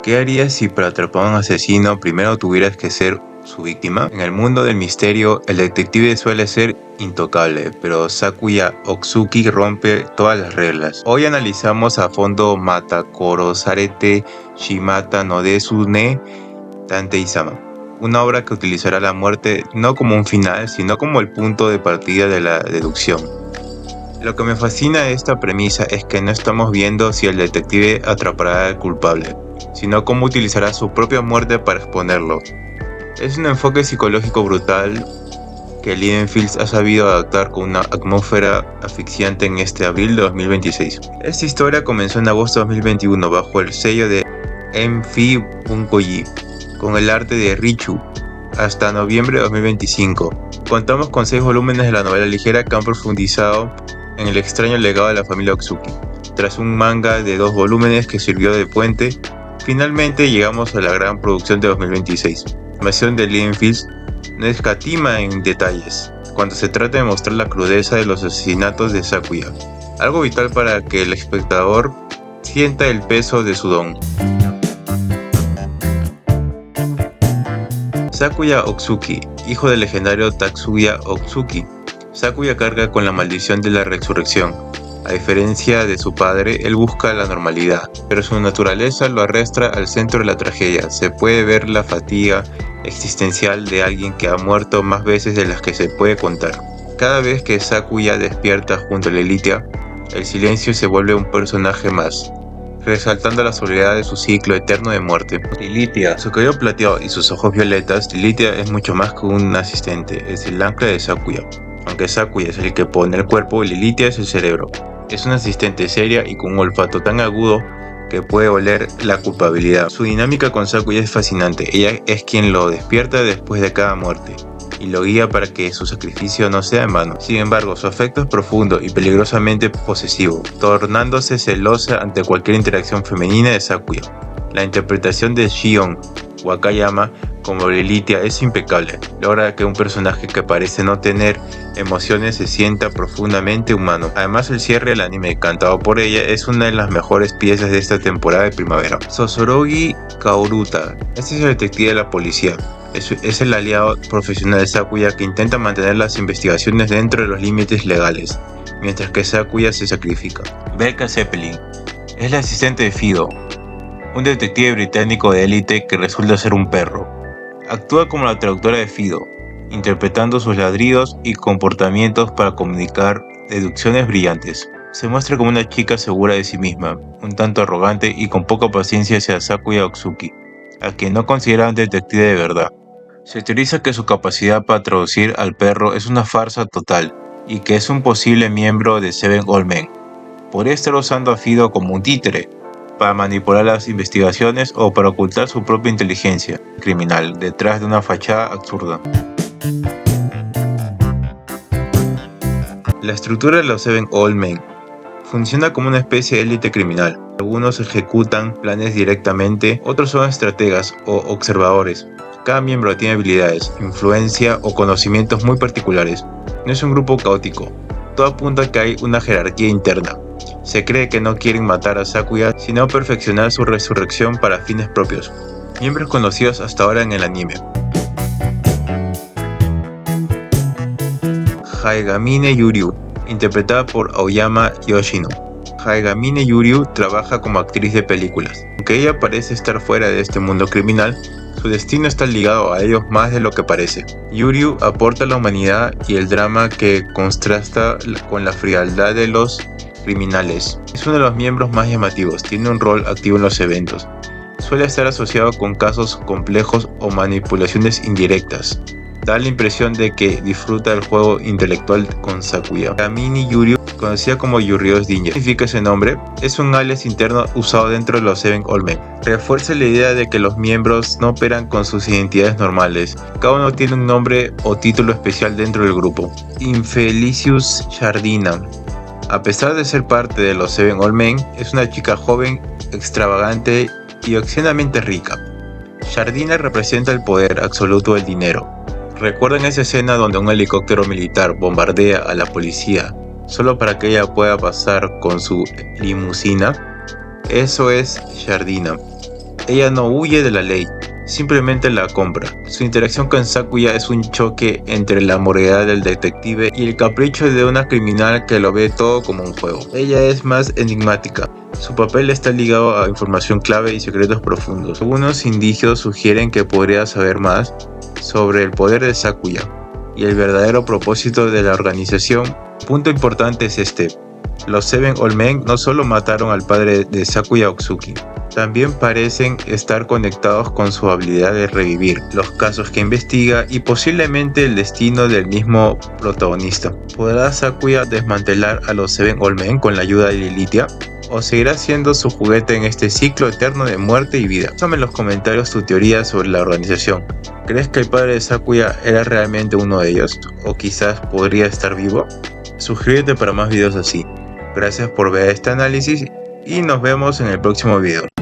¿Qué harías si para atrapar a un asesino primero tuvieras que ser su víctima? En el mundo del misterio, el detective suele ser intocable, pero Sakuya Otsuki rompe todas las reglas. Hoy analizamos a fondo Matakoro Sarete Shimata no Desu ne Tantei-sama, una obra que utilizará la muerte no como un final, sino como el punto de partida de la deducción. Lo que me fascina de esta premisa es que no estamos viendo si el detective atrapará al culpable, sino cómo utilizará su propia muerte para exponerlo. Es un enfoque psicológico brutal que Lindenfields ha sabido adaptar con una atmósfera asfixiante en este abril de 2026. Esta historia comenzó en agosto de 2021 bajo el sello de Enfi Bunkoji, con el arte de Richu, hasta noviembre de 2025. Contamos con 6 volúmenes de la novela ligera que han profundizado en el extraño legado de la familia Otsuki. Tras un manga de 2 volúmenes que sirvió de puente, finalmente llegamos a la gran producción de 2026. La animación de Lindenfields no escatima en detalles cuando se trata de mostrar la crudeza de los asesinatos de Sakuya, algo vital para que el espectador sienta el peso de su don. Sakuya Otsuki, hijo del legendario Tatsuya Otsuki. Sakuya carga con la maldición de la resurrección. A diferencia de su padre, él busca la normalidad, pero su naturaleza lo arrastra al centro de la tragedia. Se puede ver la fatiga existencial de alguien que ha muerto más veces de las que se puede contar. Cada vez que Sakuya despierta junto a Lilithia, el silencio se vuelve un personaje más, resaltando la soledad de su ciclo eterno de muerte. Lilithia, su cabello plateado y sus ojos violetas, Lilithia es mucho más que un asistente, es el ancla de Sakuya. Aunque Sakuya es el que pone el cuerpo, Lilithia es el cerebro. Es una asistente seria y con un olfato tan agudo que puede oler la culpabilidad. Su dinámica con Sakuya es fascinante. Ella es quien lo despierta después de cada muerte y lo guía para que su sacrificio no sea en vano. Sin embargo, su afecto es profundo y peligrosamente posesivo, tornándose celosa ante cualquier interacción femenina de Sakuya. La interpretación de Shion Wakayama como Lilithia es impecable. Logra que un personaje que parece no tener emociones se sienta profundamente humano. Además, el cierre del anime cantado por ella es una de las mejores piezas de esta temporada de primavera. Sosorogi Kaoruta, este es el detective de la policía. Es el aliado profesional de Sakuya que intenta mantener las investigaciones dentro de los límites legales, mientras que Sakuya se sacrifica. Becca Zeppelin es la asistente de Fido, un detective británico de élite que resulta ser un perro. Actúa como la traductora de Fido, interpretando sus ladridos y comportamientos para comunicar deducciones brillantes. Se muestra como una chica segura de sí misma, un tanto arrogante y con poca paciencia hacia Sakuya Otsuki, a quien no considera un detective de verdad. Se teoriza que su capacidad para traducir al perro es una farsa total y que es un posible miembro de Seven Old Men. Podría estar usando a Fido como un títere para manipular las investigaciones o para ocultar su propia inteligencia criminal detrás de una fachada absurda. La estructura de los Seven Old Men funciona como una especie de élite criminal. Algunos ejecutan planes directamente, otros son estrategas o observadores. Cada miembro tiene habilidades, influencia o conocimientos muy particulares. No es un grupo caótico. Todo apunta a que hay una jerarquía interna. Se cree que no quieren matar a Sakuya, sino perfeccionar su resurrección para fines propios. Miembros conocidos hasta ahora en el anime: Haegamine Yuryu, interpretada por Aoyama Yoshino. Haegamine Yuryu trabaja como actriz de películas. Aunque ella parece estar fuera de este mundo criminal, su destino está ligado a ellos más de lo que parece. Yuryu aporta la humanidad y el drama que contrasta con la frialdad de los criminales. Es uno de los miembros más llamativos, tiene un rol activo en los eventos. Suele estar asociado con casos complejos o manipulaciones indirectas. Da la impresión de que disfruta del juego intelectual con Sakuya. Haegamine Yuryu, conocida como Yurio's Danger, significa ese nombre, es un alias interno usado dentro de los Seven Old Men. Refuerza la idea de que los miembros no operan con sus identidades normales. Cada uno tiene un nombre o título especial dentro del grupo. Infelicius Shardina, a pesar de ser parte de los Seven Old Men, es una chica joven, extravagante y obscenamente rica. Shardina representa el poder absoluto del dinero. ¿Recuerdan esa escena donde un helicóptero militar bombardea a la policía solo para que ella pueda pasar con su limusina? Eso es Shardina. Ella no huye de la ley, simplemente la compra. Su interacción con Sakuya es un choque entre la moralidad del detective y el capricho de una criminal que lo ve todo como un juego. Ella es más enigmática. Su papel está ligado a información clave y secretos profundos. Algunos indicios sugieren que podría saber más sobre el poder de Sakuya y el verdadero propósito de la organización. Punto importante es este: los Seven Old Men no solo mataron al padre de Sakuya Otsutsuki, también parecen estar conectados con su habilidad de revivir, los casos que investiga y posiblemente el destino del mismo protagonista. ¿Podrá Sakuya desmantelar a los Seven Old Men con la ayuda de Lilithia? ¿O seguirá siendo su juguete en este ciclo eterno de muerte y vida? Déjame en los comentarios tu teoría sobre la organización. ¿Crees que el padre de Sakuya era realmente uno de ellos? ¿O quizás podría estar vivo? Suscríbete para más videos así. Gracias por ver este análisis y nos vemos en el próximo video.